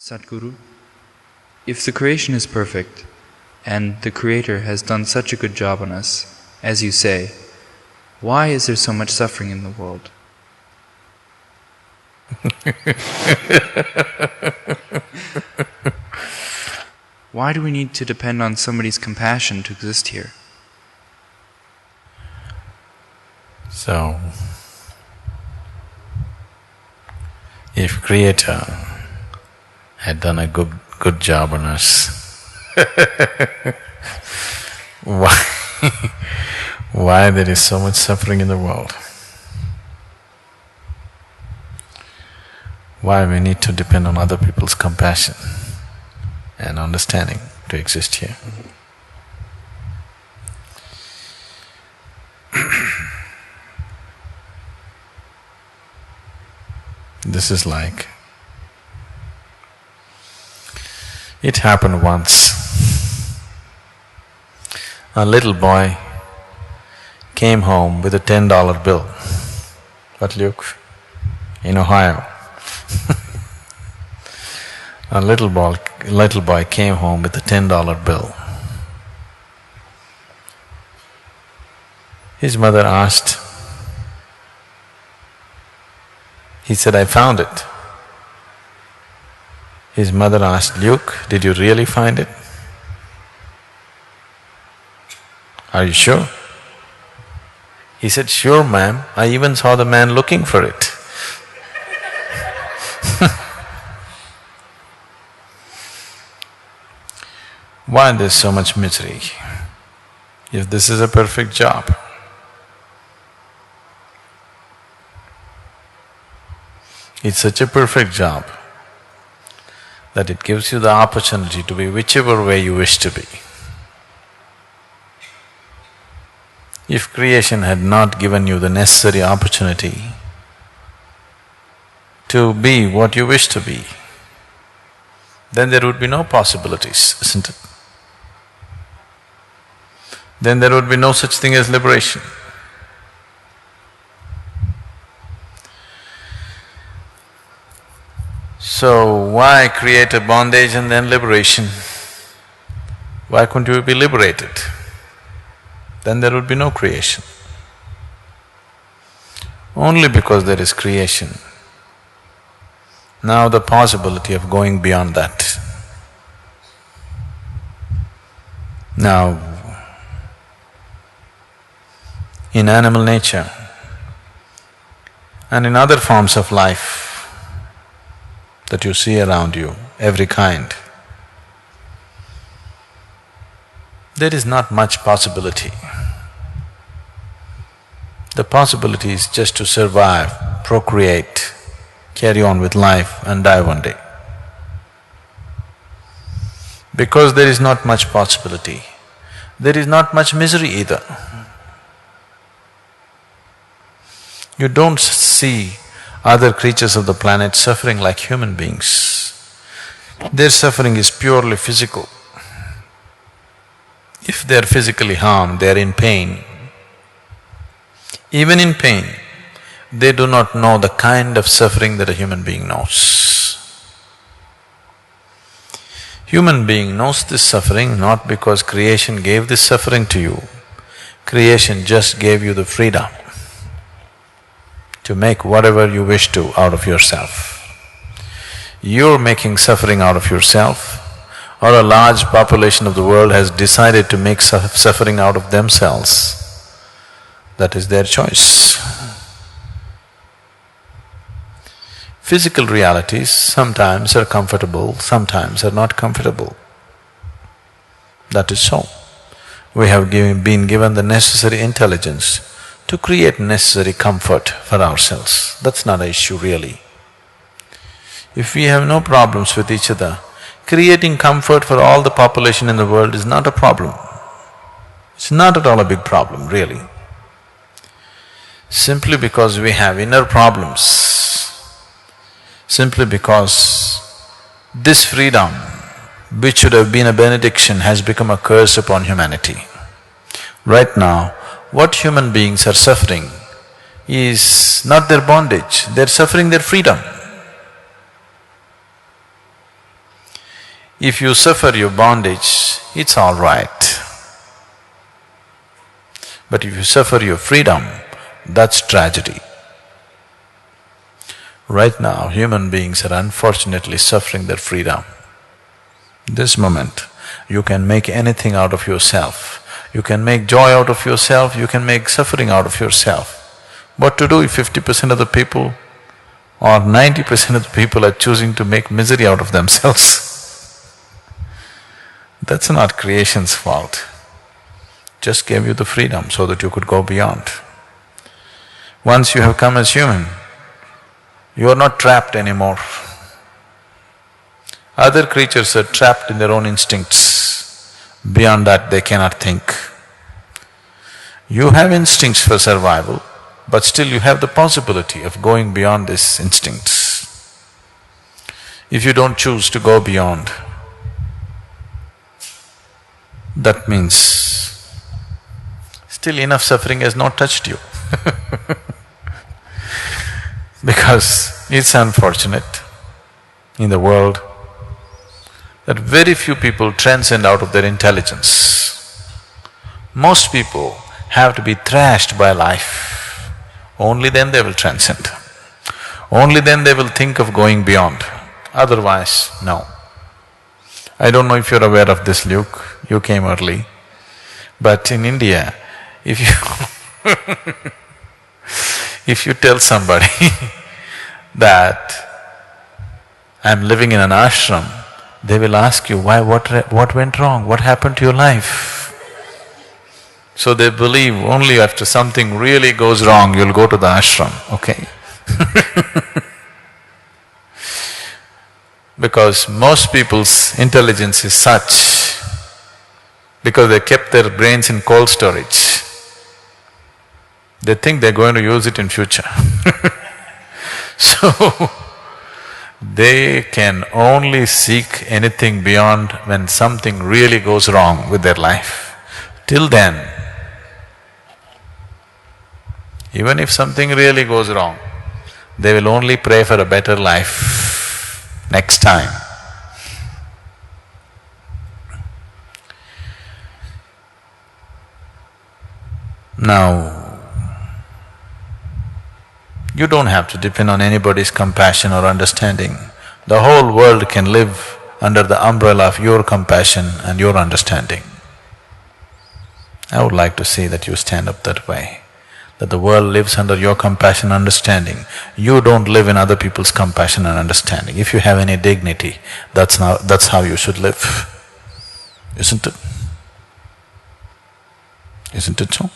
Sadhguru, if the creation is perfect, and the Creator has done such a good job on us, as you say, why is there so much suffering in the world? Why do we need to depend on somebody's compassion to exist here? So, if Creator had done a good job on us, why there is so much suffering in the world? Why we need to depend on other people's compassion and understanding to exist here? This is like, it happened once. A little boy came home with a $10 bill. What, Luke? In Ohio. A little boy came home with a $10 bill. His mother asked, he said, "I found it." His mother asked, "Luke, did you really find it? Are you sure?" He said, "Sure, ma'am, I even saw the man looking for it." Why there's so much misery if this is a perfect job? It's such a perfect job that it gives you the opportunity to be whichever way you wish to be. If creation had not given you the necessary opportunity to be what you wish to be, then there would be no possibilities, isn't it? Then there would be no such thing as liberation. So why create a bondage and then liberation? Why couldn't you be liberated? Then there would be no creation. Only because there is creation, now the possibility of going beyond that. Now, in animal nature and in other forms of life that you see around you, every kind, there is not much possibility. The possibility is just to survive, procreate, carry on with life and die one day. Because there is not much possibility, there is not much misery either. You don't see other creatures of the planet suffering like human beings. Their suffering is purely physical. If they are physically harmed, they are in pain. Even in pain, they do not know the kind of suffering that a human being knows. Human being knows this suffering not because creation gave this suffering to you. Creation just gave you the freedom to make whatever you wish to out of yourself. You're making suffering out of yourself, or a large population of the world has decided to make suffering out of themselves. That is their choice. Physical realities sometimes are comfortable, sometimes are not comfortable. That is so. We have been given the necessary intelligence to create necessary comfort for ourselves. That's not an issue really. If we have no problems with each other, creating comfort for all the population in the world is not a problem. It's not at all a big problem, really. Simply because we have inner problems, simply because this freedom, which should have been a benediction, has become a curse upon humanity. Right now, what human beings are suffering is not their bondage, they're suffering their freedom. If you suffer your bondage, it's all right. But if you suffer your freedom, that's tragedy. Right now, human beings are unfortunately suffering their freedom. This moment, you can make anything out of yourself. You can make joy out of yourself, you can make suffering out of yourself. What to do if 50% of the people or 90% of the people are choosing to make misery out of themselves? That's not creation's fault. Just gave you the freedom so that you could go beyond. Once you have come as human, you are not trapped anymore. Other creatures are trapped in their own instincts. Beyond that, they cannot think. You have instincts for survival, but still you have the possibility of going beyond these instincts. If you don't choose to go beyond, that means still enough suffering has not touched you because it's unfortunate in the world that very few people transcend out of their intelligence. Most people have to be thrashed by life, only then they will transcend. Only then they will think of going beyond, otherwise, no. I don't know if you're aware of this, Luke, you came early, but in India, if you if you tell somebody that I'm living in an ashram, they will ask you, why, what went wrong, what happened to your life? So they believe only after something really goes wrong, you'll go to the ashram, okay? Because most people's intelligence is such, because they kept their brains in cold storage, they think they're going to use it in future. So, they can only seek anything beyond when something really goes wrong with their life. Till then, even if something really goes wrong, they will only pray for a better life next time. Now, you don't have to depend on anybody's compassion or understanding. The whole world can live under the umbrella of your compassion and your understanding. I would like to see that you stand up that way, that the world lives under your compassion and understanding. You don't live in other people's compassion and understanding. If you have any dignity, that's how you should live, isn't it? Isn't it so?